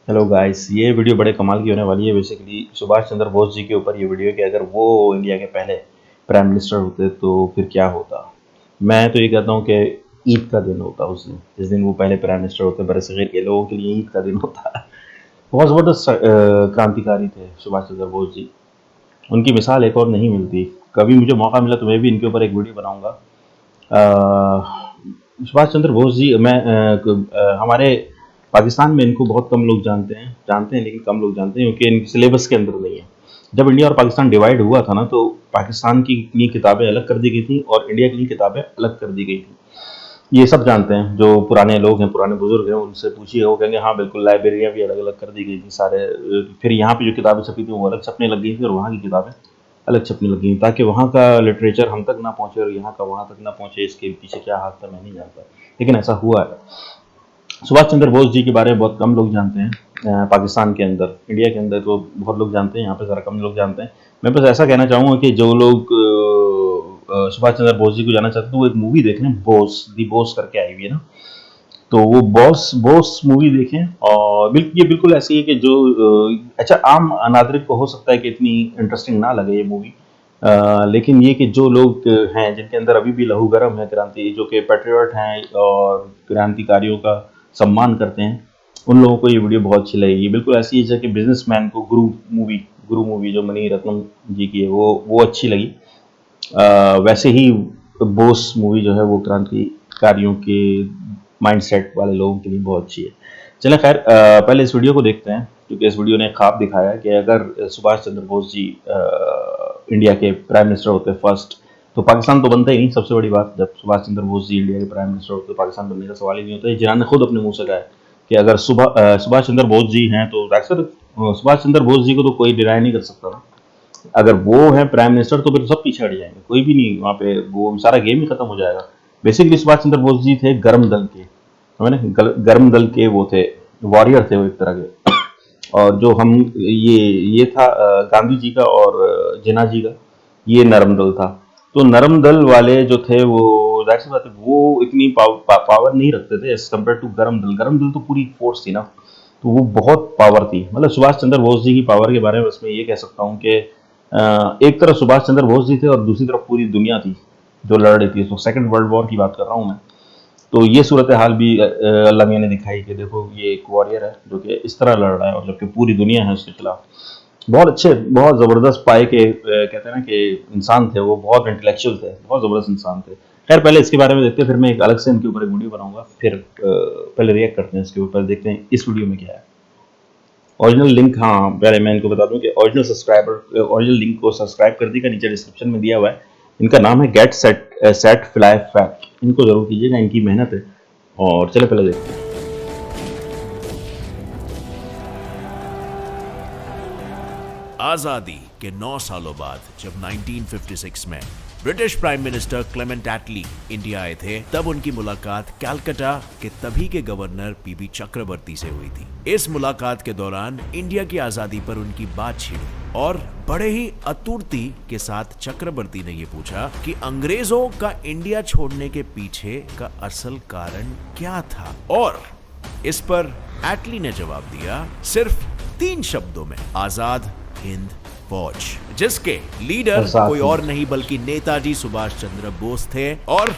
Hello guys, ये video बड़े कमाल की होने वाली है। बेसिकली सुभाष चंद्र बोस जी के ऊपर ये वीडियो है कि अगर वो इंडिया के पहले प्राइम मिनिस्टर होते तो फिर क्या होता। मैं तो ये कहता हूँ कि ईद का दिन होता उस दिन, जिस दिन वो पहले प्राइम मिनिस्टर होते। बरसगीर के लोगों के लिए ईद का दिन होता। बहुत ज़बरदस्त क्रांतिकारी थे सुभाष चंद्र बोस जी। उनकी मिसाल एक और नहीं मिलती। कभी मुझे मौका मिला तो मैं भी इनके ऊपर एक वीडियो बनाऊंगा। सुभाष चंद्र बोस जी, हमारे पाकिस्तान में इनको बहुत कम लोग जानते हैं लेकिन कम लोग जानते हैं क्योंकि इनके सिलेबस के अंदर नहीं है। जब इंडिया और पाकिस्तान डिवाइड हुआ था ना, तो पाकिस्तान की इतनी किताबें अलग कर दी गई थी और इंडिया की किताबें अलग कर दी गई थी। ये सब जानते हैं, जो पुराने लोग हैं, पुराने बुजुर्ग हैं, उनसे पूछिए, वो कहेंगे हाँ बिल्कुल, लाइब्रेरियाँ भी अलग अलग कर दी गई थी सारे। फिर यहाँ पे जो किताबें छपी थी वो अलग छपने लग गई थी और वहाँ की किताबें अलग छपने लगी, ताकि वहाँ का लिटरेचर हम तक ना पहुँचे और यहाँ का वहाँ तक ना पहुँचे। इसके पीछे क्या हाथ था मैं नहीं जानता, लेकिन ऐसा हुआ है। सुभाष चंद्र बोस जी के बारे में बहुत कम लोग जानते हैं। पाकिस्तान के अंदर, इंडिया के अंदर तो बहुत लोग जानते हैं, यहाँ पे ज़रा कम लोग जानते हैं। मैं बस ऐसा कहना चाहूँगा कि जो लोग सुभाष चंद्र बोस जी को जानना चाहते हैं, तो वो एक मूवी देख लें, बोस दी बोस करके आई हुई है ना। तो वो बॉस बॉस मूवी देखें, और ये बिल्कुल ऐसी है कि जो अच्छा, आम नागरिक को हो सकता है कि इतनी इंटरेस्टिंग ना लगे ये मूवी। लेकिन ये कि जो लोग हैं जिनके अंदर अभी भी लहू गर्म है क्रांति, जो कि पेट्रियट हैं और क्रांतिकारियों का सम्मान करते हैं, उन लोगों को ये वीडियो बहुत अच्छी लगेगी। बिल्कुल ऐसी है जैसे कि बिजनेसमैन को गुरु मूवी जो मनी रत्नम जी की है, वो अच्छी लगी। वैसे ही बोस मूवी जो है वो क्रांतिकारियों के माइंडसेट वाले लोगों के लिए बहुत अच्छी है। चलें खैर, पहले इस वीडियो को देखते हैं, क्योंकि इस वीडियो ने ख्वाब दिखाया है कि अगर सुभाष चंद्र बोस जी इंडिया के प्राइम मिनिस्टर होते फर्स्ट, तो पाकिस्तान तो बनता ही नहीं। सबसे बड़ी बात, जब सुभाष चंद्र बोस जी इंडिया के प्राइम मिनिस्टर होते तो पाकिस्तान बनने का सवाल ही नहीं होता। ये जिन्होंने खुद अपने मुंह से कहा है कि अगर सुभाष चंद्र बोस जी हैं तो अक्सर सुभाष चंद्र बोस जी को तो कोई डिनाई नहीं कर सकता ना। अगर वो है प्राइम मिनिस्टर तो फिर सब पीछे हट जाएंगे, कोई भी नहीं वहाँ पे, वो सारा गेम ही खत्म हो जाएगा। बेसिकली सुभाष चंद्र बोस जी थे गर्म दल के, समझ ना, गर्म दल के वो थे, वॉरियर थे वो एक तरह के। और जो हम ये था गांधी जी का और जिन्ना जी का, ये नरम दल था। तो नरम दल वाले जो थे वो, जाहिर सी बात है, वो इतनी पावर नहीं रखते थे एज कम्पेयर टू गरम दल। गरम दल तो पूरी फोर्स थी ना, तो वो बहुत पावर थी। मतलब सुभाष चंद्र बोस जी की पावर के बारे में बस मैं ये कह सकता हूँ कि एक तरफ सुभाष चंद्र बोस जी थे और दूसरी तरफ पूरी दुनिया थी जो लड़ रही थी। तो सेकंड वर्ल्ड वॉर की बात कर रहा हूँ मैं। तो ये सूरत हाल भी अल्लाह मियाँ ने दिखाई कि देखो, ये एक वॉरियर है जो कि इस तरह लड़ रहा है, और जबकि पूरी दुनिया है उसके खिलाफ। बहुत अच्छे, बहुत ज़बरदस्त पाए के कहते हैं ना कि इंसान थे वो, बहुत इंटेलेक्चुअल थे, बहुत ज़बरदस्त इंसान थे। खैर, पहले इसके बारे में देखते हैं, फिर मैं एक अलग से इनके ऊपर एक वीडियो बनाऊंगा। फिर पहले रिएक्ट करते हैं इसके ऊपर, देखते हैं इस वीडियो में क्या है। ओरिजिनल लिंक, हाँ पहले मैं इनको बता दूं कि ओरिजिनल लिंक को सब्सक्राइब कर दी का नीचे डिस्क्रिप्शन में दिया हुआ है। इनका नाम है गेट सेट फ्लाई फैक्ट। इनको जरूर कीजिएगा, इनकी मेहनत है। और चले पहले देखते हैं। आजादी के 9 सालों बाद जब 1956 में ब्रिटिश प्राइम मिनिस्टर क्लेमेंट एटली इंडिया आए थे, तब उनकी मुलाकात कलकत्ता के तभी के गवर्नर पीबी चक्रवर्ती से हुई थी। इस मुलाकात के दौरान इंडिया की आजादी पर उनकी बात छिड़ी और बड़े ही आतुरता के साथ चक्रवर्ती ने ये पूछा कि अंग्रेजों का इंडिया छोड़ने के पीछे का असल कारण क्या था। और इस पर एटली ने जवाब दिया सिर्फ 3 शब्दों में, आजाद हिंद फौज, जिसके लीडर कोई और नहीं बल्कि नेताजी सुभाष चंद्र बोस थे। और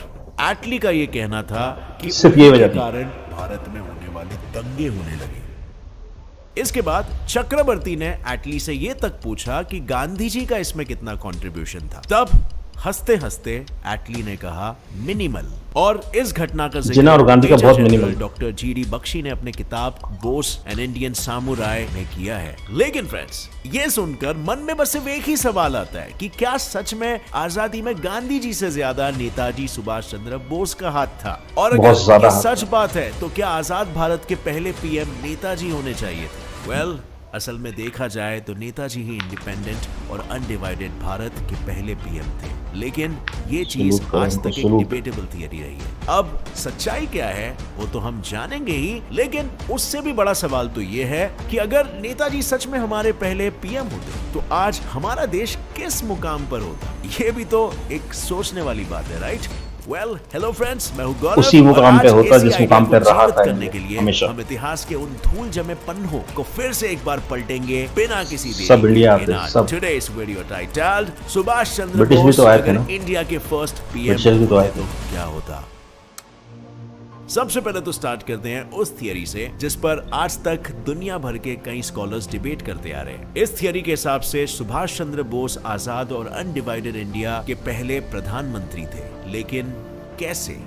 एटली का यह कहना था कि उनके कारण भारत में होने वाले दंगे होने लगे। इसके बाद चक्रवर्ती ने एटली से यह तक पूछा कि गांधी जी का इसमें कितना कंट्रीब्यूशन था। तब हंसते हंसते एटली ने कहा मिनिमल। और इस घटना का जिक्र और गांधी का बहुत मिनिमल डॉक्टर जीडी बख्शी ने अपने किताब बोस एन इंडियन सामुराई में किया है। लेकिन फ्रेंड्स, ये सुनकर मन में बस सिर्फ एक ही सवाल आता है कि क्या सच में आजादी में गांधी जी से ज्यादा नेताजी सुभाष चंद्र बोस का हाथ था? और अगर ये सच बात है तो क्या आजाद भारत के पहले पीएम नेताजी होने चाहिए थे? वेल, असल में देखा जाए तो नेताजी ही इंडिपेंडेंट और अनडिवाइडेड भारत के पहले पीएम थे। लेकिन ये चीज आज तक एक डिबेटेबल थियरी रही है। अब सच्चाई क्या है वो तो हम जानेंगे ही, लेकिन उससे भी बड़ा सवाल तो ये है कि अगर नेताजी सच में हमारे पहले पीएम होते तो आज हमारा देश किस मुकाम पर होता? ये भी तो एक सोचने वाली बात है, राइट? वेल हेलो फ्रेंड्स, मैं हूं गौरव। उसी मुकाम पे होता जिस मुकाम पे रहा था करने के लिए हमेशा। हम इतिहास के उन धूल जमे पन्नों को फिर से एक बार पलटेंगे बिना किसी देरी सब इंडिया के। आते, सब। Today's video titled Subhash Chandra British भी बोस तो आए थे अगर ना? इंडिया के फर्स्ट ब्रिटिश पीएम भी तो आए होते तो क्या होता। सबसे पहले तो स्टार्ट करते हैं उस थियरी से जिस पर आज तक दुनिया भर के कई स्कॉलर्स डिबेट करते आ रहे हैं। इस थियरी के हिसाब से सुभाष चंद्र बोस आजाद और अनडिवाइडेड इंडिया के पहले प्रधानमंत्री थे, लेकिन कैसे?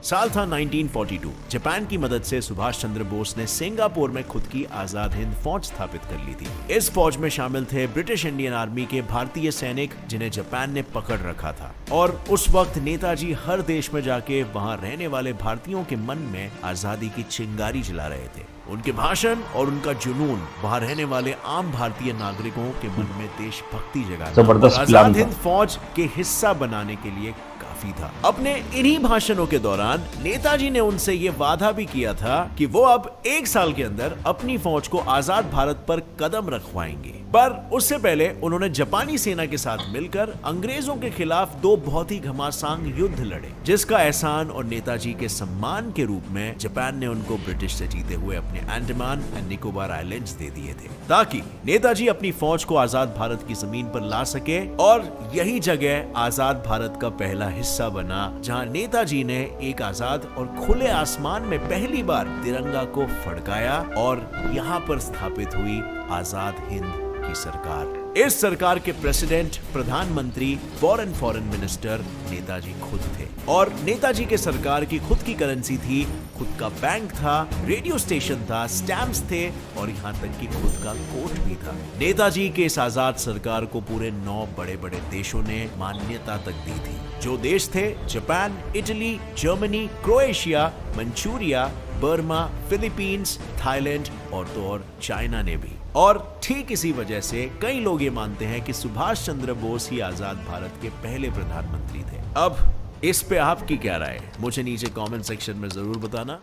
साल था 1942। जापान की मदद से सुभाष चंद्र बोस ने सिंगापुर में खुद की आजाद हिंद फौज स्थापित कर ली थी। इस फौज में शामिल थे ब्रिटिश इंडियन आर्मी के भारतीय सैनिक जिन्हें जापान ने पकड़ रखा था, और उस वक्त नेताजी हर देश में जाके वहां रहने वाले भारतीयों के मन में आजादी की चिंगारी जला रहे थे। उनके भाषण और उनका जुनून वहां रहने वाले आम भारतीय नागरिकों के मन में देशभक्ति जगाना जबरदस्त और प्लान आजाद था। हिंद फौज के हिस्सा बनाने के लिए काफी था। अपने इन्हीं भाषणों के दौरान नेताजी ने उनसे ये वादा भी किया था कि वो अब 1 साल के अंदर अपनी फौज को आजाद भारत पर कदम रखवाएंगे। पर उससे पहले उन्होंने जापानी सेना के साथ मिलकर अंग्रेजों के खिलाफ 2 बहुत ही घमासान युद्ध लड़े, जिसका एहसान और नेताजी के सम्मान के रूप में जापान ने उनको ब्रिटिश से जीते हुए अपने अंडमान एंड निकोबार आइलैंड्स दे दिए थे, ताकि नेताजी अपनी फौज को आजाद भारत की जमीन पर ला सके। और यही जगह आजाद भारत का पहला हिस्सा बना, जहां नेताजी ने एक आजाद और खुले आसमान में पहली बार तिरंगा को फड़काया, और यहां पर स्थापित हुई आजाद हिंद की सरकार। इस सरकार के प्रेसिडेंट, प्रधानमंत्री, फॉरेन मिनिस्टर नेताजी खुद थे, और नेताजी के सरकार की खुद की करेंसी थी, खुद का बैंक था, रेडियो स्टेशन था, स्टैम्प्स थे, और यहाँ तक कि खुद का कोर्ट भी था। नेताजी के इस आजाद सरकार को पूरे 9 बड़े बड़े देशों ने मान्यता तक दी थी। जो देश थे Japan, Italy, Germany, Croatia, Manchuria, Burma, Philippines, Thailand और तो और चाइना ने भी। और ठीक इसी वजह से कई लोग ये मानते हैं कि सुभाष चंद्र बोस ही आजाद भारत के पहले प्रधानमंत्री थे। अब इस पे आपकी क्या राय है, मुझे नीचे कमेंट सेक्शन में जरूर बताना।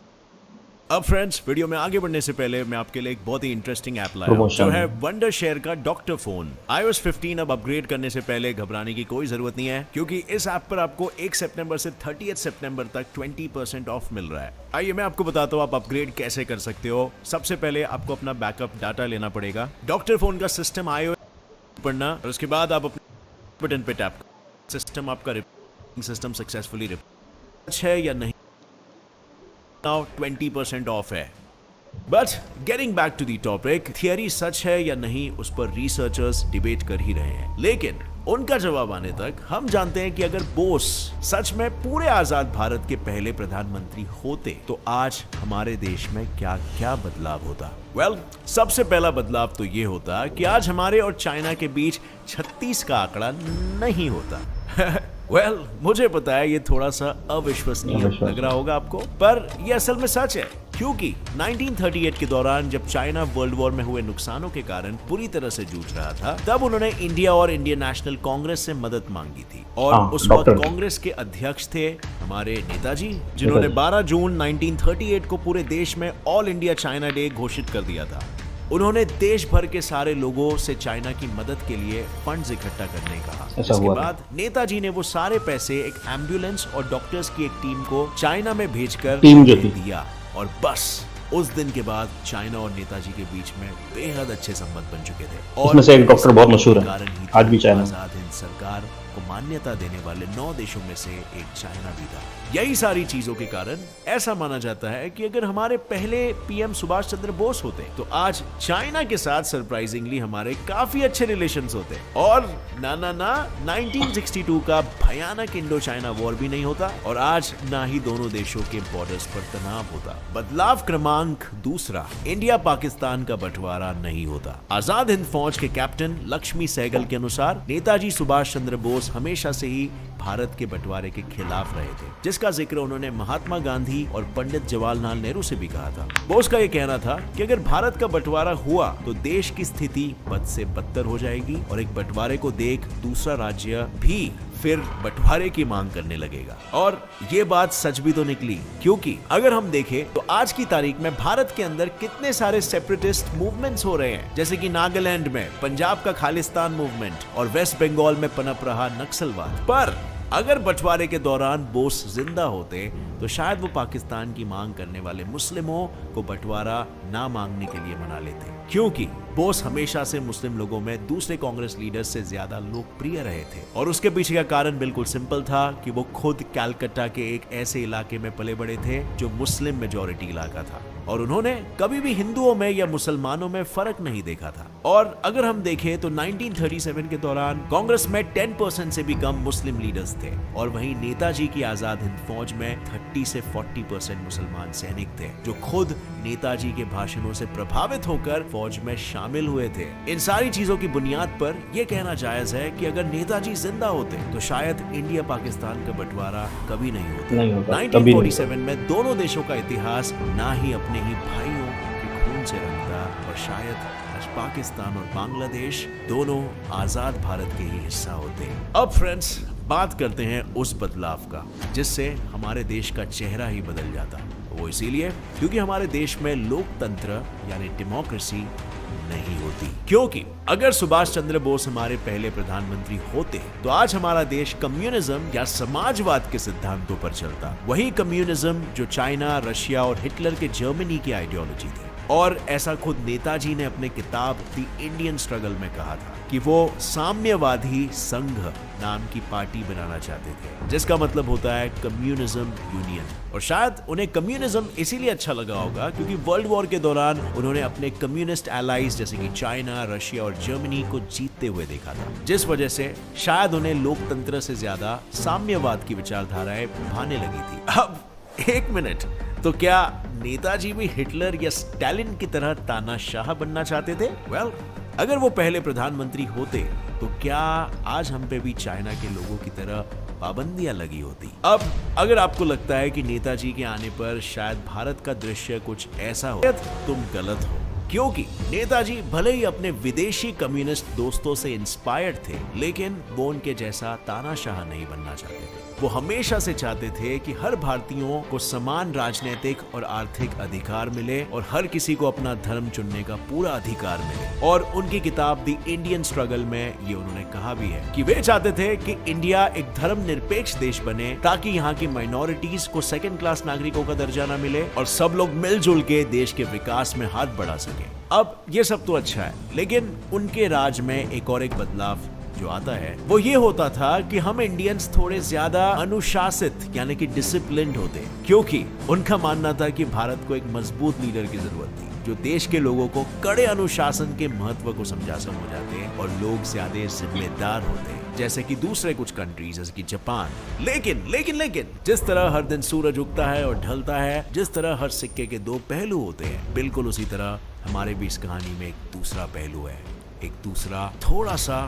अब फ्रेंड्स, वीडियो में आगे बढ़ने से पहले मैं आपके लिए एक बहुत ही इंटरेस्टिंग ऐप लाया हूं, जो है वंडर शेयर का डॉक्टर फोन। iOS 15 अब अपग्रेड करने से पहले घबराने की कोई जरूरत नहीं है, क्योंकि इस ऐप पर आपको 1 सितंबर से 30 सितंबर तक 20% ऑफ मिल रहा है। आइए मैं आपको बताता हूँ आप अपग्रेड कैसे कर सकते हो। सबसे पहले आपको अपना बैकअप डाटा लेना पड़ेगा, डॉक्टर फोन का सिस्टम iOS पढ़ना, और उसके बाद आप अपने बटन पे टैप कर सिस्टम आपका सिस्टम सक्सेसफुली है या नहीं। Now 20% ऑफ है। But getting back to the topic, theory सच है या नहीं उस पर रिसर्चर्स डिबेट कर ही रहे हैं, लेकिन उनका जवाब आने तक हम जानते हैं कि अगर बोस सच में पूरे आजाद भारत के पहले प्रधानमंत्री होते तो आज हमारे देश में क्या क्या बदलाव होता। वेल, सबसे पहला बदलाव तो ये होता कि आज हमारे और चाइना के बीच 36 का आंकड़ा नहीं होता। वेल, मुझे पता है ये थोड़ा सा अविश्वसनीय लग रहा होगा आपको, पर ये असल में सच है, क्योंकि 1938 के दौरान जब चाइना वर्ल्ड वॉर में हुए नुकसानों के कारण पूरी तरह से जूझ रहा था, तब उन्होंने इंडिया और इंडियन नेशनल कांग्रेस से मदद मांगी थी, और उस वक्त कांग्रेस के अध्यक्ष थे हमारे नेताजी, जिन्होंने 12 जून 1938 को पूरे देश में ऑल इंडिया चाइना डे घोषित कर दिया था। उन्होंने देश भर के सारे लोगों से चाइना की मदद के लिए फंड्स इकट्ठा करने कहा। इसके बाद नेताजी ने वो सारे पैसे एक एम्बुलेंस और डॉक्टर्स की एक टीम को चाइना में भेजकर दिया, और बस उस दिन के बाद चाइना और नेताजी के बीच में बेहद अच्छे संबंध बन चुके थे। और इसमें से एक डॉक्टर बहुत मशहूर है, आज भी चाइना। आजाद हिंद सरकार को मान्यता देने वाले 9 देशों में से एक चाइना भी था। यही सारी चीजों के कारण ऐसा माना जाता है कि अगर हमारे पहले पीएम सुभाष चंद्र बोस होते तो आज चाइना के साथ सरप्राइजिंगली हमारे काफी अच्छे रिलेशंस होते, और ना 1962 का भयानक इंडो चाइना वॉर भी नहीं होता, और आज ना ही दोनों देशों के बॉर्डर्स पर तनाव होता। बदलाव क्रमांक दूसरा, इंडिया पाकिस्तान का बंटवारा नहीं होता। आजाद हिंद फौज के कैप्टन लक्ष्मी सहगल के अनुसार नेताजी सुभाष चंद्र बोस हमेशा से ही भारत के बंटवारे के खिलाफ रहे थे, जिसका जिक्र उन्होंने महात्मा गांधी और पंडित जवाहरलाल नेहरू से भी कहा था। बोस का यह कहना था कि अगर भारत का बंटवारा हुआ तो देश की स्थिति बद से बदतर हो जाएगी, और एक बंटवारे को देख दूसरा राज्य भी फिर बंटवारे की मांग करने लगेगा। और ये बात सच भी तो निकली, क्योंकि अगर हम देखें तो आज की तारीख में भारत के अंदर कितने सारे सेपरेटिस्ट मूवमेंट्स हो रहे हैं, जैसे कि नागालैंड में पंजाब का खालिस्तान मूवमेंट और वेस्ट बंगाल में पनप रहा नक्सलवाद। पर अगर बंटवारे के दौरान बोस जिंदा होते तो शायद वो पाकिस्तान की मांग करने वाले मुस्लिमों को बंटवारा ना मांगने के लिए मना लेते, क्योंकि बोस हमेशा से मुस्लिम लोगों में दूसरे कांग्रेस लीडर्स से ज्यादा लोकप्रिय रहे थे। और उसके पीछे का कारण बिल्कुल सिंपल था कि वो खुद कलकत्ता के एक ऐसे इलाके में पले बड़े थे जो मुस्लिम मेजॉरिटी इलाका था, और उन्होंने कभी भी हिंदुओं में या मुसलमानों में फर्क नहीं देखा था। और अगर हम देखें तो 1937 के दौरान कांग्रेस में 10% से भी कम मुस्लिम लीडर्स थे, और वहीं नेताजी की आजाद हिंद फौज में 30 से 40% मुसलमान सैनिक थे, जो खुद नेताजी के भाषणों से प्रभावित होकर फौज में शामिल हुए थे। इन सारी चीजों की बुनियाद पर यह कहना जायज है कि अगर नेताजी जिंदा होते तो शायद इंडिया पाकिस्तान का बंटवारा कभी नहीं होता। 1947 में दोनों देशों का इतिहास ना ही अपने ही भाइयों के खून से रंगता, और शायद आज पाकिस्तान और बांग्लादेश दोनों आजाद भारत के ही हिस्सा होते। अब फ्रेंड्स, बात करते हैं उस बदलाव का जिससे हमारे देश का चेहरा ही बदल जाता। वो इसीलिए क्योंकि हमारे देश में लोकतंत्र यानी डेमोक्रेसी नहीं होती। क्योंकि अगर सुभाष चंद्र बोस हमारे पहले प्रधानमंत्री होते तो आज हमारा देश कम्युनिज्म या समाजवाद के सिद्धांतों पर चलता। वही कम्युनिज्म जो चाइना, रशिया और हिटलर के जर्मनी की आइडियोलॉजी थी। और ऐसा खुद नेताजी ने अपने किताब द इंडियन स्ट्रगल में कहा था कि वो साम्यवादी संघ नाम की पार्टी बनाना चाहते थे, जिसका मतलब होता है कम्युनिज्म यूनियन। और शायद उन्हें कम्युनिज्म इसीलिए अच्छा लगा होगा क्योंकि वर्ल्ड वॉर के दौरान उन्होंने अपने कम्युनिस्ट एलाइज जैसे कि चाइना, रशिया और जर्मनी को जीतते हुए देखा था, जिस वजह से शायद उन्हें लोकतंत्र से ज्यादा साम्यवाद की विचारधाराएं भाने लगी थी। अब एक मिनट, तो क्या नेताजी भी हिटलर या स्टालिन की तरह तानाशाह बनना चाहते थे? वेल, अगर वो पहले प्रधानमंत्री होते तो क्या आज हम पे भी चाइना के लोगों की तरह पाबंदियां लगी होती? अब अगर आपको लगता है कि नेताजी के आने पर शायद भारत का दृश्य कुछ ऐसा हो, तुम गलत हो। क्योंकि नेताजी भले ही अपने विदेशी कम्युनिस्ट दोस्तों से इंस्पायर्ड थे, लेकिन वो उनके जैसा तानाशाह नहीं बनना चाहते थे। वो हमेशा से चाहते थे कि हर भारतीयों को समान राजनीतिक और आर्थिक अधिकार मिले और हर किसी को अपना धर्म चुनने का पूरा अधिकार मिले। और उनकी किताब द इंडियन स्ट्रगल में ये उन्होंने कहा भी है कि वे चाहते थे कि इंडिया एक धर्म निरपेक्ष देश बने ताकि यहाँ की माइनॉरिटीज को सेकंड क्लास नागरिकों का दर्जा न मिले और सब लोग मिलजुल के देश के विकास में हाथ बढ़ा सके। अब ये सब तो अच्छा है, लेकिन उनके राज में एक और एक बदलाव जो आता है वो ये होता था कि हम इंडियंस थोड़े ज्यादा अनुशासित यानी कि डिसिप्लिन्ड होते, क्योंकि उनका मानना था कि भारत को एक मजबूत लीडर की जरूरत थी जो देश के लोगों को कड़े अनुशासन के महत्व को समझा जाते और लोग ज्यादा जिम्मेदार होते जैसे कि दूसरे कुछ कंट्रीज जैसे कि जापान। लेकिन जिस तरह हर दिन सूरज उगता है और ढलता है, जिस तरह हर सिक्के के दो पहलू होते हैं, बिल्कुल उसी तरह हमारे भी इस कहानी में एक दूसरा पहलू है, एक दूसरा थोड़ा सा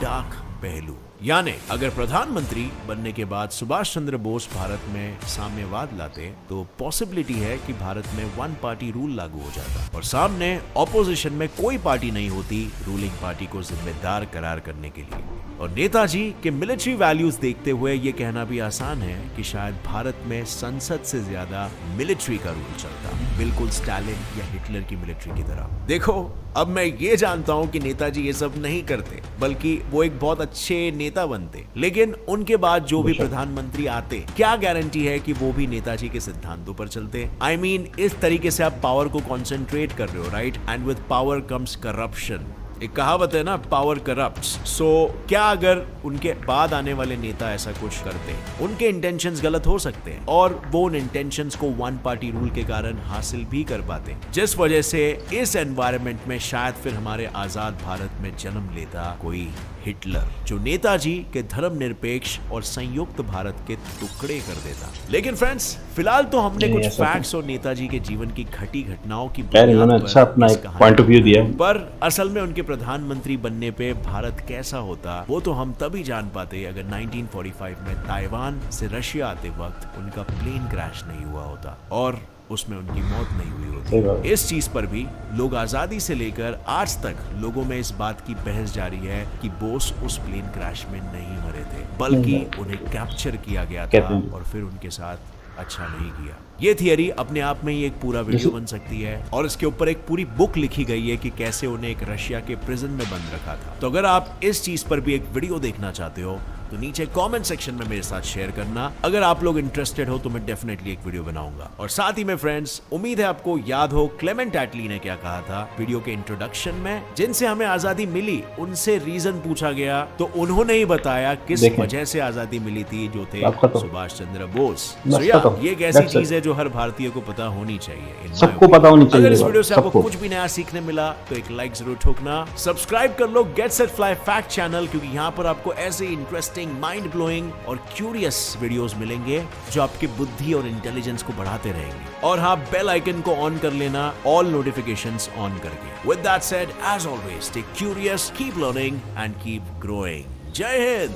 डार्क पहलू। यानी अगर प्रधानमंत्री बनने के बाद सुभाष चंद्र बोस भारत में साम्यवाद लाते तो पॉसिबिलिटी है कि भारत में वन पार्टी रूल लागू हो जाता और सामने ऑपोजिशन में कोई पार्टी नहीं होती रूलिंग पार्टी को जिम्मेदार करार करने के लिए। और नेताजी के मिलिट्री वैल्यूज देखते हुए ये कहना भी आसान है कि शायद भारत में संसद से ज्यादा मिलिट्री का रूल चलता, बिल्कुल स्टालिन या हिटलर की मिलिट्री की तरह। देखो, अब मैं ये जानता हूं कि नेताजी ये सब नहीं करते, बल्कि वो एक बहुत अच्छे नेता बनते, लेकिन उनके बाद जो भी प्रधानमंत्री आते, क्या गारंटी है कि वो भी नेताजी के सिद्धांतों पर चलते? I mean, इस तरीके से आप पावर को कॉन्सेंट्रेट कर रहे हो, right? And with power comes corruption. एक कहावत है ना, पावर करप्ट्स। सो क्या अगर उनके बाद आने वाले नेता ऐसा कुछ करते, उनके इंटेंशंस गलत हो सकते हैं और वो उन इंटेंशंस को वन पार्टी रूल के कारण हासिल भी कर पाते, जिस वजह से इस एनवायरनमेंट में शायद फिर हमारे आजाद भारत में जन्म लेता कोई हिटलर, जो नेताजी के धर्मनिरपेक्ष और संयुक्त भारत के टुकड़े कर देता। लेकिन फ्रेंड्स, फिलहाल तो हमने कुछ फैक्ट्स और नेताजी के जीवन की घटी घटनाओं की अच्छा अपना एक पॉइंट ऑफ व्यू दिया, पर असल में उनके प्रधानमंत्री बनने पे भारत कैसा होता वो तो हम तभी जान पाते अगर 1945 में ताइवान से रशिया आते वक्त उनका प्लेन क्रैश नहीं हुआ होता और उसमें उनकी मौत नहीं हुई होती। इस चीज पर भी लोग आजादी से लेकर आज तक लोगों में इस बात की बहस जारी है कि बोस उस प्लेन क्रैश में नहीं मरे थे, बल्कि उन्हें कैप्चर किया गया था और फिर उनके साथ अच्छा नहीं किया। ये थियरी अपने आप में ही एक पूरा वीडियो बन सकती है और इसके ऊपर एक पूरी बुक लिखी गई है कि कैसे उन्हें एक रशिया के प्रिजन में बंद रखा था। तो अगर आप इस चीज पर भी एक वीडियो देखना चाहते हो तो नीचे कमेंट सेक्शन में मेरे साथ शेयर करना। अगर आप लोग इंटरेस्टेड हो तो मैं डेफिनेटली एक वीडियो बनाऊंगा। और साथ ही में फ्रेंड्स, उम्मीद है आपको याद हो क्लेमेंट एटली ने क्या कहा था वीडियो के इंट्रोडक्शन में। जिनसे हमें आजादी मिली उनसे रीजन पूछा गया तो उन्होंने ही बताया किस वजह से आजादी मिली थी, जो थे सुभाष चंद्र बोस। ये एक ऐसी चीज है जो हर भारतीय को पता होनी चाहिए, सबको पता होनी चाहिए। अगर इस वीडियो से आपको कुछ भी नया सीखने मिला तो एक लाइक जरूर ठोकना। सब्सक्राइब कर लो get set fly fact channel, क्योंकि यहाँ पर आपको ऐसे इंटरेस्टिंग, माइंड ब्लोइंग और क्यूरियस वीडियोस मिलेंगे जो आपकी बुद्धि और इंटेलिजेंस को बढ़ाते रहेंगे। और हाँ, बेल आइकन को ऑन कर लेना, ऑल नोटिफिकेशंस ऑन करके। With that said, as always stay curious, keep learning and keep growing. जय हिंद।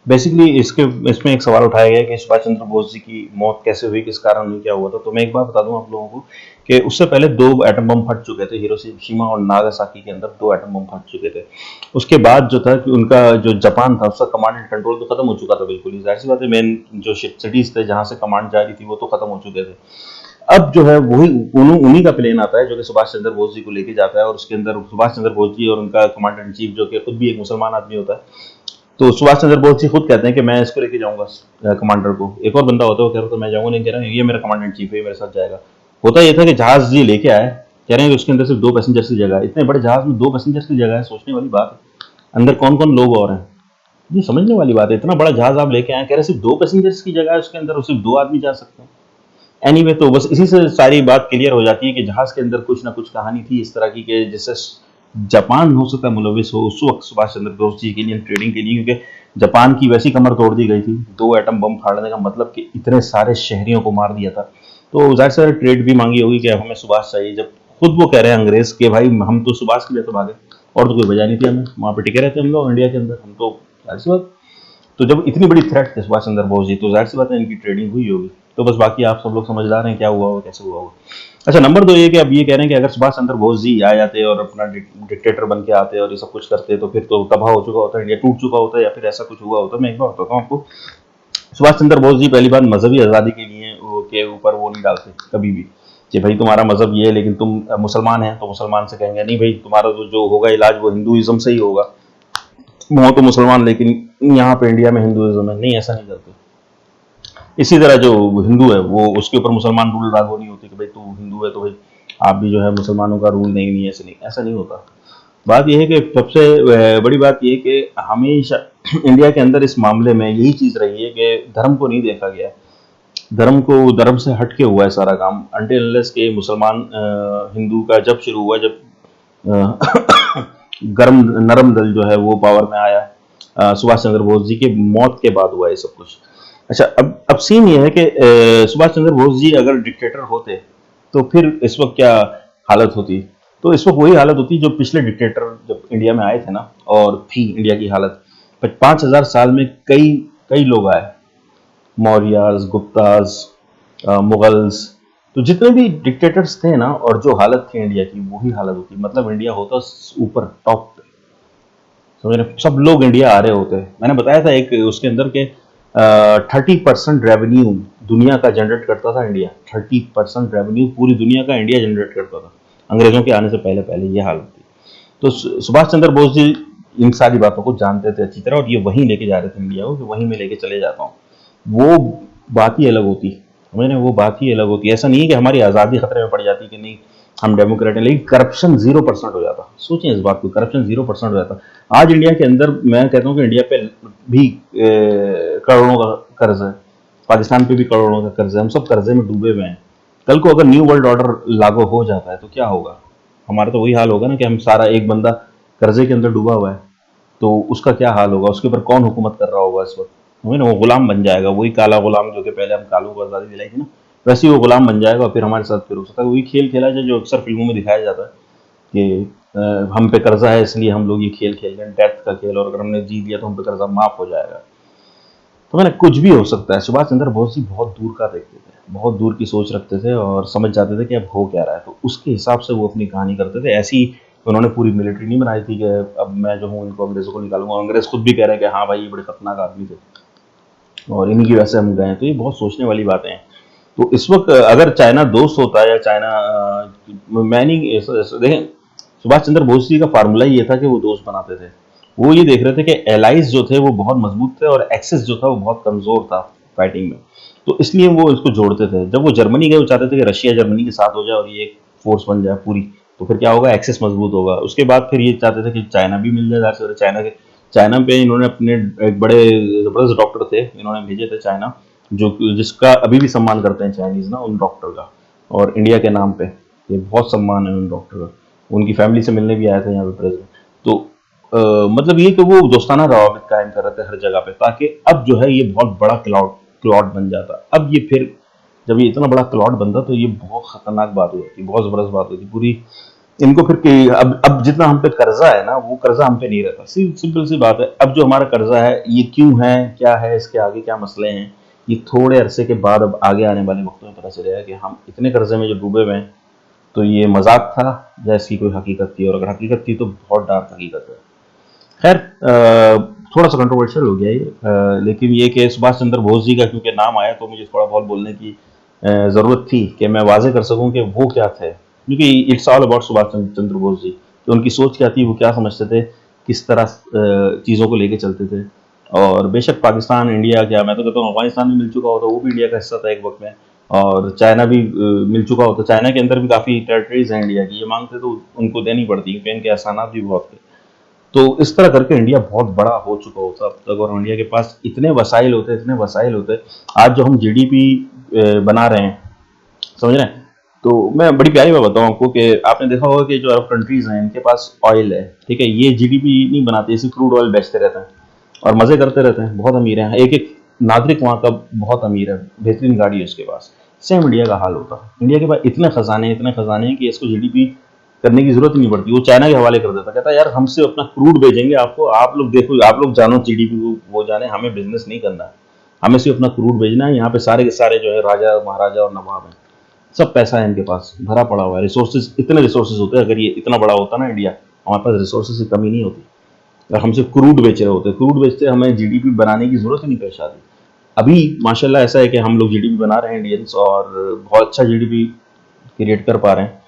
बेसिकली इसमें एक सवाल उठाया गया कि सुभाष चंद्र बोस जी की मौत कैसे हुई, किस कारण हुई, क्या हुआ था। तो मैं एक बार बता दूं आप लोगों को कि उससे पहले 2 एटम बम फट चुके थे। हिरोशिमा और नागासाकी के अंदर 2 एटम बम फट चुके थे। उसके बाद जो था कि उनका जो जापान था उसका कमांड एंड कंट्रोल तो खत्म हो चुका था बिल्कुल ही। जाहिर सी बात है, मेन जो सिटीज थे जहां से कमांड जारी थी वो तो खत्म हो चुके थे। अब जो है वही उन्हीं का प्लेन आता है जो कि सुभाष चंद्र बोस जी को लेके जाता है, और उसके अंदर सुभाष चंद्र बोस जी और उनका कमांडर इन चीफ जो कि खुद भी एक मुसलमान आदमी होता है। तो सुभाष चंद्र बोस जी खुद कहते हैं कि मैं इसको लेके जाऊंगा कमांडर को। एक और बंदा होता है वो कह रहा था मैं जाऊंगा, नहीं कह रहा ये मेरा कमांडर इन चीफ है, मेरे साथ जाएगा। होता ये था कि जहाज जी लेके आए, कह रहे हैं कि उसके अंदर सिर्फ 2 पैसेंजर्स की जगह है। इतने बड़े जहाज में 2 पैसेंजर्स की जगह है, सोचने वाली बात है। अंदर कौन कौन लोग और हैं, ये समझने वाली बात है। इतना बड़ा जहाज आप लेके आए, कह रहे सिर्फ 2 पैसेंजर्स की जगह है उसके अंदर, सिर्फ 2 आदमी जा सकते हैं। एनीवे, तो बस इसी से सारी बात क्लियर हो जाती है कि जहाज के अंदर कुछ ना कुछ कहानी थी इस तरह की कि जिससे जापान हो सकता है मुलविस हो उस वक्त सुभाष चंद्र बोस जी के लिए, ट्रेडिंग के लिए, क्योंकि जापान की वैसी कमर तोड़ दी गई थी। 2 एटम बम फाड़ने का मतलब कि इतने सारे शहरियों को मार दिया था। तो जाहिर से ट्रेड भी मांगी होगी कि अब हमें सुभाष चाहिए। जब खुद वो कह रहे हैं अंग्रेज के भाई हम तो सुभाष के लिए तो भागे, और तो कोई वजह नहीं थी, हमें वहां पर टिके रहते हम लोग इंडिया के अंदर, हम तो जाहिर सी बात। तो जब इतनी बड़ी थ्रेट थे सुभाष चंद्र बोस जी, तो जाहिर सी बात है इनकी ट्रेडिंग हुई होगी। तो बस बाकी आप सब लोग समझदार हैं क्या हुआ होगा, कैसे हुआ होगा। अच्छा, नंबर 2 ये कि अब ये कह रहे हैं कि अगर सुभाष चंद्र बोस जी आ जाते और अपना डिक्टेटर बन के आते और ये सब कुछ करते तो फिर तो तबाह हो चुका होता, इंडिया टूट चुका होता, या फिर ऐसा कुछ हुआ होता। मैं एक बार बताता हूँ आपको। सुभाष चंद्र बोस जी पहली बात मजहबी आज़ादी के लिए के ऊपर वो नहीं डालते कभी भी कि भाई तुम्हारा मजहब ये है लेकिन तुम मुसलमान हैं तो मुसलमान से कहेंगे नहीं भाई तुम्हारा जो होगा इलाज वो हिंदुइज्म से ही होगा, वो तो मुसलमान लेकिन यहाँ पे इंडिया में हिंदुइज्म है, नहीं, ऐसा नहीं करते। इसी तरह जो हिंदू है वो उसके ऊपर मुसलमान रूल लागू नहीं होते कि भाई तू हिंदू है तो भाई आप भी जो है मुसलमानों का रूल नहीं, ऐसा नहीं होता। बात यह है कि सबसे बड़ी बात यह कि हमेशा इंडिया के अंदर इस मामले में यही चीज़ रही है कि धर्म को नहीं देखा गया। धर्म से हट के हुआ है सारा काम, अनटिल अनलेस के मुसलमान हिंदू का जब शुरू हुआ, जब गर्म नरम दल जो है वो पावर में आया सुभाष चंद्र बोस जी के मौत के बाद हुआ ये सब कुछ। अच्छा, अब सीन ये है कि सुभाष चंद्र बोस जी अगर डिक्टेटर होते तो फिर इस वक्त क्या हालत होती। तो इस वक्त वही हालत होती जो पिछले डिक्टेटर जब इंडिया में आए थे ना, और थी इंडिया की हालत। 5000 साल में कई कई लोग आए, मौर्यास, गुप्तास, मुगल्स, तो जितने भी डिक्टेटर्स थे ना, और जो हालत थी इंडिया की वही हालत होती। मतलब इंडिया होता ऊपर टॉप पे, समझ रहे, सब लोग इंडिया आ रहे होते। मैंने बताया था एक उसके अंदर के 30% रेवेन्यू दुनिया का जनरेट करता था इंडिया। 30% रेवेन्यू पूरी दुनिया का इंडिया जनरेट करता था अंग्रेजों के आने से पहले पहले, ये हालत थी। तो सुभाष चंद्र बोस जी इन सारी बातों को जानते थे अच्छी तरह, और ये वहीं लेके जा रहे थे इंडिया को कि वहीं मैं लेके चले जाता हूँ। वो बात ही अलग होती, मैंने वो बात ही अलग होती। ऐसा नहीं है कि हमारी आज़ादी खतरे में पड़ जाती कि नहीं हम डेमोक्रेट हैं, लेकिन करप्शन 0% हो जाता। सोचें इस बात को, करप्शन 0% हो जाता। आज इंडिया के अंदर मैं कहता हूँ कि इंडिया पे भी करोड़ों का कर्ज है, पाकिस्तान पे भी करोड़ों का कर्ज है, हम सब कर्जे में डूबे हुए हैं। कल को अगर न्यू वर्ल्ड ऑर्डर लागू हो जाता है तो क्या होगा, हमारा तो वही हाल होगा ना कि हम सारा एक बंदा कर्जे के अंदर डूबा हुआ है, तो उसका क्या हाल होगा, उसके ऊपर कौन हुकूमत कर रहा होगा इस वक्त, हमें ना वो गुलाम बन जाएगा। वही काला गुलाम जो कि पहले हम कालों को आज़ादी दिलाई थी ना, वैसे ही वो गुलाम बन जाएगा और फिर हमारे साथ फिर हो सकता है वही खेल खेला जाए जो अक्सर फिल्मों में दिखाया जाता है कि हम पे कर्जा है इसलिए हम लोग ये खेल खेल रहे हैं, डेथ का खेल, और अगर हमने जीत लिया तो हम पे कर्जा माफ हो जाएगा। तो मैंने कुछ भी हो सकता है। सुभाष चंद्र बोस जी बहुत दूर का देखते थे, बहुत दूर की सोच रखते थे और समझ जाते थे कि अब हो क्या रहा है, तो उसके हिसाब से वो अपनी कहानी करते थे। ऐसी उन्होंने पूरी मिलिट्री नहीं बनाई थी कि अब मैं जो हूँ इनको अंग्रेजों को निकालूंगा। अंग्रेज खुद भी कह रहे हैं कि हाँ भाई ये बड़े खतरनाक आदमी थे और इन्हीं की वजह से हम गए। तो ये बहुत सोचने वाली बातें हैं। तो इस वक्त अगर चाइना दोस्त होता या चाइना, मैं नहीं देखें, सुभाष चंद्र बोस जी का फार्मूला ये था कि वो दोस्त बनाते थे। वो ये देख रहे थे कि एलाइज जो थे वो बहुत मजबूत थे और एक्सेस जो था वो बहुत कमजोर था फाइटिंग में, तो इसलिए वो इसको जोड़ते थे। जब वो जर्मनी गए वो चाहते थे कि रशिया जर्मनी के साथ हो जाए और ये एक फोर्स बन जाए पूरी, तो फिर क्या होगा, एक्सेस मजबूत होगा। उसके बाद फिर ये चाहते थे कि चाइना भी मिल जाए, जाहिर चाइना पे इन्होंने अपने एक बड़े जबरदस्त डॉक्टर थे इन्होंने भेजे थे चाइना, जो जिसका अभी भी सम्मान करते हैं चाइनीज ना उन डॉक्टर का, और इंडिया के नाम पे ये बहुत सम्मान है उन डॉक्टर का। उनकी फैमिली से मिलने भी आए थे यहाँ पे प्रेसिडेंट। तो मतलब ये कि वो दोस्ताना रवाबित कायम कर रहे थे हर जगह पे, ताकि अब जो है ये बहुत बड़ा क्लॉट बन जाता। अब ये फिर जब ये इतना बड़ा क्लॉट बनता तो ये बहुत खतरनाक बात हुई थी, बहुत जबरदस्त बात हुई थी पूरी। इनको फिर अब जितना हम पे कर्जा है ना वो कर्जा हम पे नहीं रहता। सिंपल सी बात है, अब जो हमारा कर्जा है ये क्यों है, क्या है, इसके आगे क्या मसले हैं, ये थोड़े अरसे के बाद अब आगे आने वाले वक्तों में पता चलेगा कि हम इतने कर्जे में जो डूबे हुए हैं तो ये मजाक था या इसकी कोई हकीकत थी, और अगर हकीकत थी तो बहुत डार्क हकीकत है। खैर थोड़ा सा कंट्रोवर्शियल हो गया ये, लेकिन ये कि सुभाष चंद्र बोस जी का क्योंकि नाम आया तो मुझे थोड़ा बहुत बोलने की ज़रूरत थी कि मैं वाजे कर सकूं कि वो क्या थे, क्योंकि it's all about Subhash Chandra Bose ji, कि उनकी सोच क्या थी, वो क्या समझते थे, किस तरह चीज़ों को लेके चलते थे। और बेशक पाकिस्तान इंडिया, क्या मैं तो कहता हूँ अफगानिस्तान भी मिल चुका होता, वो भी इंडिया का हिस्सा था एक वक्त में, और चाइना भी मिल चुका होता। चाइना के अंदर भी काफ़ी टेरिटरीज हैं इंडिया की, ये मांगते तो उनको देनी पड़ती क्योंकि इनके एहसानात भी बहुत थे। तो इस तरह करके इंडिया बहुत बड़ा हो चुका होता अब तक, और इंडिया के पास इतने वसाइल होते। आज जो हम जीडीपी बना रहे हैं, समझ रहे हैं, तो मैं बड़ी प्यारी बात बताऊं आपको कि आपने देखा होगा कि जो अरब कंट्रीज हैं इनके पास ऑयल है, ठीक है, ये जीडीपी नहीं बनाते, इसी क्रूड ऑयल बेचते रहते हैं और मजे करते रहते हैं, बहुत अमीर हैं। एक एक नागरिक वहाँ का बहुत अमीर है, बेहतरीन गाड़ी है उसके पास। सेम इंडिया का हाल होता है, इंडिया के पास इतने खजाने हैं कि इसको जीडीपी करने की जरूरत ही नहीं पड़ती, वो चाइना के हवाले कर देता, कहता है यार हमसे अपना क्रूड भेजेंगे आपको, आप लोग देखो, आप लोग जानो जीडीपी को, वो जाने, हमें बिजनेस नहीं करना है, हमें सिर्फ अपना क्रूड भेजना है। यहाँ पे सारे के सारे जो है राजा महाराजा और नवाब हैं, सब पैसा है इनके पास भरा पड़ा हुआ है, रिसोर्सेज, इतने रिसोर्सेज होते हैं। अगर ये इतना बड़ा होता ना इंडिया, हमारे पास रिसोर्सेज की कमी नहीं होती, अगर हम सिर्फ क्रूड बेच रहे होते, क्रूड बेचते हमें जीडीपी बनाने की जरूरत ही नहीं पेश आती। अभी माशाल्लाह ऐसा है कि हम लोग जीडीपी बना रहे हैं इंडियंस, और बहुत अच्छा जीडीपी क्रिएट कर पा रहे हैं,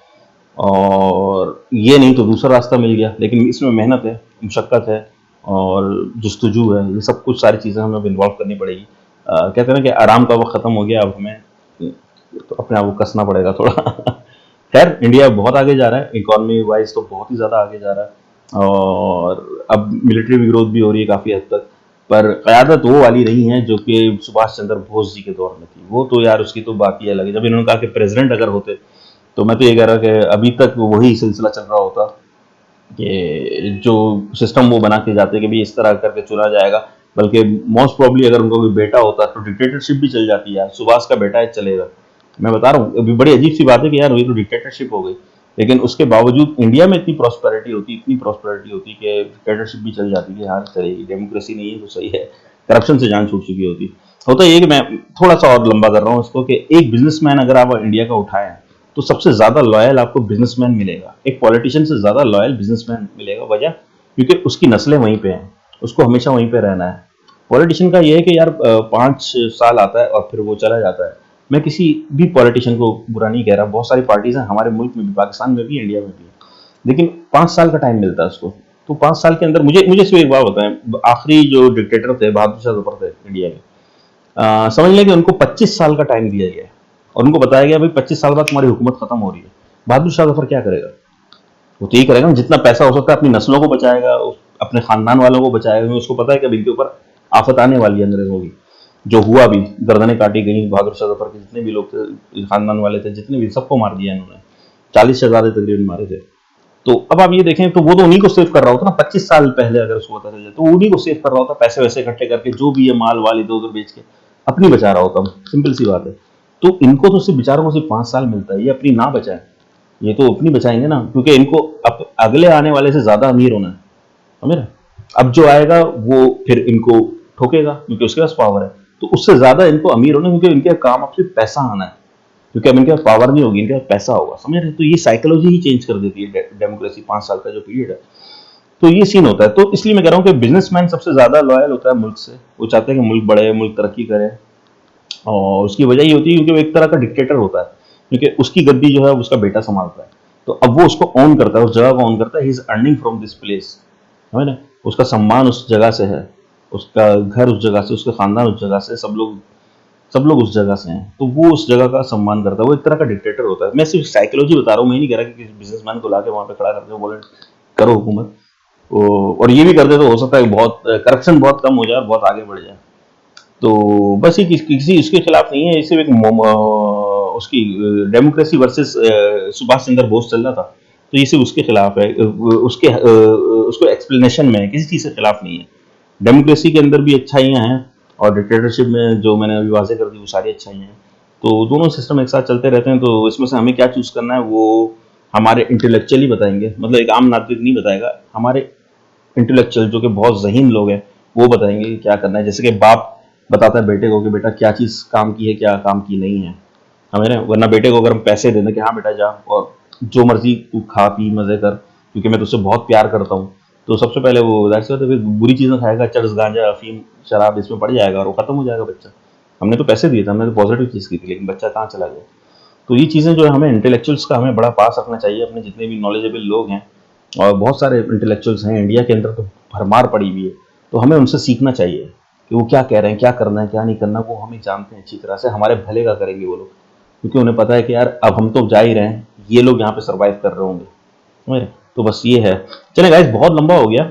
और ये नहीं तो दूसरा रास्ता मिल गया, लेकिन इसमें मेहनत है, मुशक्कत है और जस्तजू है, ये सब कुछ सारी चीज़ें हमें इन्वॉल्व करनी पड़ेगी। कहते हैं ना कि आराम का वक्त ख़त्म हो गया, अब हमें तो अपने आप को कसना पड़ेगा थोड़ा। खैर इंडिया बहुत आगे जा रहा है, इकोनॉमी वाइज तो बहुत ही ज़्यादा आगे जा रहा है, और अब मिलिट्री भी ग्रोथ भी हो रही है काफ़ी हद तक, पर क़यादत वो वाली नहीं है जो कि सुभाष चंद्र बोस जी के दौर में थी। वो तो यार उसकी तो बात ही अलग है। जब इन्होंने कहा कि प्रेसिडेंट अगर होते, तो मैं तो ये कह रहा कि अभी तक वही सिलसिला चल रहा होता कि जो सिस्टम वो बना के जाते कि भाई इस तरह करके चुना जाएगा, बल्कि मोस्ट प्रोबेबली अगर उनका कोई बेटा होता तो डिक्टेटरशिप भी चल जाती है यार, सुभाष का बेटा है चलेगा। मैं बता रहा हूँ, अभी बड़ी अजीब सी बात है कि यार वही तो डिक्टेटरशिप हो गई, लेकिन उसके बावजूद इंडिया में इतनी प्रॉस्पेरिटी होती कि डिक्टेटरशिप भी चल जाती है, यार चलेगी, डेमोक्रेसी नहीं है तो सही है, करप्शन से जान छूट चुकी होती। होता ये कि मैं थोड़ा सा और लंबा कर रहा हूँ इसको, कि एक बिजनेसमैन अगर आप इंडिया का उठाएं तो सबसे ज्यादा लॉयल आपको बिजनेसमैन मिलेगा, एक पॉलिटिशियन से ज्यादा लॉयल बिजनेसमैन मिलेगा। वजह क्योंकि उसकी नस्लें वहीं पे हैं, उसको हमेशा वहीं पे रहना है। पॉलिटिशियन का ये है कि यार 5 साल आता है और फिर वो चला जाता है। मैं किसी भी पॉलिटिशियन को बुरा नहीं कह रहा, बहुत सारी पार्टीज हैं हमारे मुल्क में भी, पाकिस्तान में भी, इंडिया में भी, लेकिन 5 साल का टाइम मिलता है उसको। तो 5 साल के अंदर मुझे मुझे सिर्फ एक बात बताएं, आखिरी जो डिक्टेटर थे बहादुर शाह जफर थे इंडिया में, समझ लें कि उनको 25 साल का टाइम दिया गया है और उनको बताया गया भाई 25 साल बाद तुम्हारी हुकूमत खत्म हो रही है। बहादुर शाह जफर क्या करेगा? वो तो यही करेगा ना, जितना पैसा हो सकता है अपनी नस्लों को बचाएगा, अपने खानदान वालों को बचाएगा। उसको पता है कि अब इनके ऊपर आफत आने वाली है अंग्रेजों की, जो हुआ भी, गर्दनें काटी गई बहादुर शाह जफर के जितने भी लोग थे, खानदान वाले थे जितने भी, सबको मार दिया इन्होंने, 40 शहजादे तकरीबन मारे थे। तो अब आप ये देखें तो वो तो उन्हीं को सेव कर रहा होता ना, 25 साल पहले अगर उसको पता चल जाए तो उन्हीं को सेव कर रहा होता, पैसे वैसे इकट्ठे करके जो भी है माल वाल इधर उधर बेच के अपनी बचा रहा होता। सिंपल सी बात है। तो इनको तो सिर्फ बेचारों को सिर्फ 5 साल मिलता है, ये अपनी ना बचाए, ये तो अपनी बचाएंगे ना, क्योंकि इनको अब अगले आने वाले से ज्यादा अमीर होना है, समझ रहे? अब जो आएगा वो फिर इनको ठोकेगा क्योंकि उसके पास पावर है, तो उससे ज्यादा इनको अमीर होना, क्योंकि इनके काम अब सिर्फ पैसा आना है, क्योंकि अब इनके पास पावर नहीं होगी, इनके पास पैसा होगा, समझ रहे? तो ये साइकोलॉजी ही चेंज कर देती है डेमोक्रेसी, 5 साल का जो पीरियड है। तो ये सीन होता है। तो इसलिए मैं कह रहा हूँ कि बिजनेसमैन सबसे ज्यादा लॉयल होता है मुल्क से, वो चाहते हैं कि मुल्क बढ़े, मुल्क तरक्की करे, और उसकी वजह ये होती है क्योंकि वो एक तरह का डिक्टेटर होता है, क्योंकि उसकी गद्दी जो है उसका बेटा संभालता है, तो अब वो उसको ऑन करता है, उस जगह को ऑन करता है, he is earning from this place, समझ रहे? उसका सम्मान उस जगह से है, उसका घर उस जगह से, उसका ख़ानदान उस जगह से, सब लोग उस जगह से हैं, तो वो उस जगह का सम्मान करता है। वो एक तरह का डिक्टेटर होता है। मैं सिर्फ साइकोलॉजी बता रहा हूँ, मैं ये नहीं कह रहा कि किसी बिज़नेसमैन को लाके वहाँ पे खड़ा करके बोले करो हुकूमत। और ये भी कर दे तो हो सकता है बहुत करप्शन बहुत कम हो जाए और बहुत आगे बढ़ जाए। तो बस ये किसी उसके खिलाफ नहीं है, ये सिर्फ एक उसकी डेमोक्रेसी वर्सेस सुभाष चंद्र बोस चल रहा था, तो ये सिर्फ उसके खिलाफ है, उसको एक्सप्लेनेशन में है, किसी चीज़ के खिलाफ नहीं है। डेमोक्रेसी के अंदर भी अच्छाइयाँ हैं और डिक्टेटरशिप में जो मैंने अभी वाजे कर दी वो सारी अच्छाइयाँ हैं। तो दोनों सिस्टम एक साथ चलते रहते हैं, तो इसमें से हमें क्या चूज़ करना है वो हमारे इंटेलेक्चुअली बताएंगे, मतलब एक आम नागरिक नहीं बताएगा, हमारे इंटेलेक्चुअल जो कि बहुत ज़हीन लोग हैं वो बताएंगे कि क्या करना है। जैसे कि बाप बताता है बेटे को कि बेटा क्या चीज़ काम की है, क्या काम की नहीं है, हमें ना, वरना बेटे को अगर हम पैसे दे दें कि हाँ बेटा जा और जो मर्जी तू खा पी मज़े कर क्योंकि मैं तुझसे बहुत प्यार करता हूँ, तो सबसे पहले वो जाहिर सी बात है फिर बुरी चीज़ें खाएगा, चरस गांजा अफीम शराब इसमें पड़ जाएगा और वो खत्म हो जाएगा बच्चा। हमने तो पैसे दिए थे, हमने तो पॉजिटिव चीज़ की थी, लेकिन बच्चा कहाँ चला गया। तो ये चीज़ें जो है हमें इंटेलेक्चुअल्स का हमें बड़ा पास रखना चाहिए, अपने जितने भी नॉलेजेबल लोग हैं और बहुत सारे इंटेलेक्चुअल्स हैं इंडिया के अंदर तो भरमार पड़ी हुई है, तो हमें उनसे सीखना चाहिए कि वो क्या कह रहे हैं, क्या करना है क्या नहीं करना, वो हमें जानते हैं अच्छी तरह से, हमारे भले का करेंगे वो लोग, क्योंकि उन्हें पता है कि यार अब हम तो जा ही रहे हैं, ये लोग यहाँ पे सर्वाइव कर रहे होंगे, समझ रहे? तो बस ये है। चले गाइस, बहुत लंबा हो गया।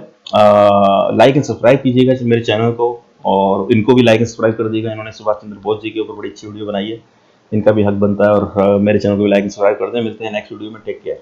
लाइक एंड सब्सक्राइब कीजिएगा मेरे चैनल को, और इनको भी लाइक एंड सब्सक्राइब कर दीजिएगा, इन्होंने सुभाष चंद्र बोस जी के ऊपर बड़ी अच्छी वीडियो बनाई है, इनका भी हक बनता है, और मेरे चैनल को भी लाइक एंड सब्सक्राइब कर दें। मिलते हैं नेक्स्ट वीडियो में, टेक केयर।